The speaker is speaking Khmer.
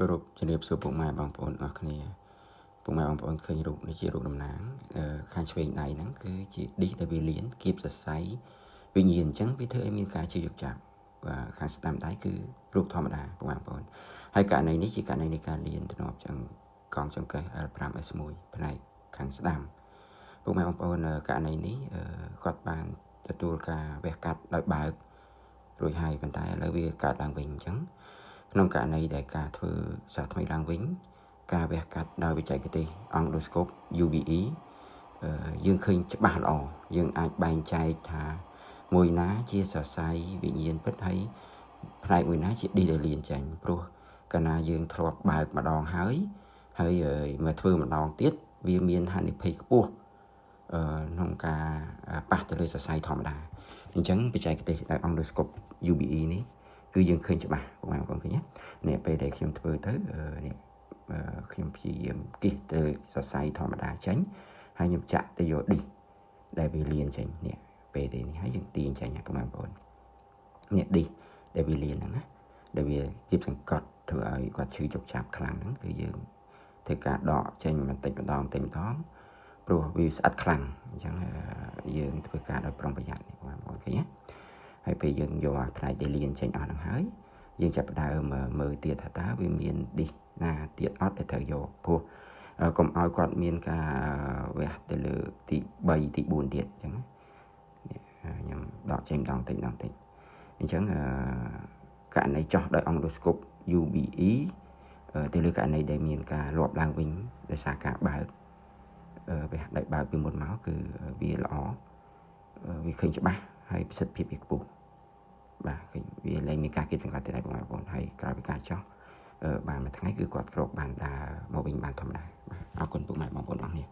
គោរពជំរាបសួរពុកម៉ែបងប្អូនអរគ្នាពុកម៉ែបងប្អូនឃើញរូបនេះជារូបតំណាងខាងឆ្វេងដៃហ្នឹងគឺជាឌីសដែលវាលៀនគៀបសរសៃវិញ្ញាណអញ្ចឹងវាធ្វើឲ្យមានការជឿយកចាប់បាទខាងស្ដាំដៃគឺរូបធម្មតាពុកម៉ែបងប្អូនហើយករណីនេះជាករណីនៃការលៀនធ្នាប់ចឹងកងចង្កេះ L5S1 ផ្នែកខាងស្ដាំពុកម៉ែបងប្អូនករណីនេះគាត់បានទទួលការវះកាត់ដោយបើករួចហើយប៉ុន្តែឥឡូវវាកើតឡើងវិញអញ្ចឹងក្នុងករណីដែលការធ្វើសាថ្មីឡើងវិញការវះកាត់ដោយបច្ចេកទេស Endoscope UBE យើងឃើញច្បាស់ល្អយើងអាចបែងចែកថាមួយណាជាសរសៃវិញ្ញាណពិតហើយផ្នែកមួយណាជា ឌីដែលលៀនចេញព្រោះកាលណាយើងធ្លាប់បើកម្ដងហើយមកធ្វើម្ដងទៀតវាមានហានិភ័យខ្ពស់ក្នុងការប៉ះទៅលើសរសៃធម្មតាអញ្ចឹងបច្ចេកទេសដោយ Endoscope UBE នេះគឺយើងឃើញច្បាស់បងប្អូនឃើញទេនេះពេលដែលខ្ញុំធ្វើទៅនេះខ្ញុំព្យាយាមគិះទៅសរសៃធម្មតាចេញហើយខ្ញុំចាក់ទៅយកឌីសដែលវាលៀនចេញនេះពេលនេះហើយយើងទាញចេញបងប្អូននេះឌីសដែលវាលៀនហ្នឹងណាដែលវាគៀបសង្កត់ធ្វើឲ្យគាត់ឈឺចុកចាប់ខ្លាំងហ្នឹងគឺយើងធ្វើការដកចេញបន្តិចម្ដងព្រោះវាស្អិតខ្លាំងអញ្ចឹងយើងធ្វើការដោយប្រុងប្រយ័ត្នបងប្អូនឃើញទេហើយពេលយើងយកផ្នែកដែលលៀនចេញអស់ហ្នឹងហើយយើងចាប់ផ្ដើមមើលទៀតថាតើវាមានឌីសណាទៀតអត់ដែលត្រូវយកព្រោះកុំឲ្យគាត់មានការវះទៅលើទី3ទី4ទៀតអញ្ចឹងខ្ញុំដកចេញម្ដងតិចអញ្ចឹងករណីចោះដោយ Endoscope UBE ទៅលើករណីដែលមានការលាប់ឡើងវិញដោយសារការបើកវះដោយបើកពីមុនមកគឺវាល្អវាឃើញច្បាស់ហើយប្រសិទ្ធភាពវាខ្ពស់បាទឃើញវាលែងមានការគិតចង្កត់ទេបងប្អូនហើយក្រោយពីការចោះបានមួយថ្ងៃគឺគាត់ក្រោកបានដើរមកវិញបានធម្មតាបាទអរគុណពុកម៉ែបងប្អូនអរគ្នា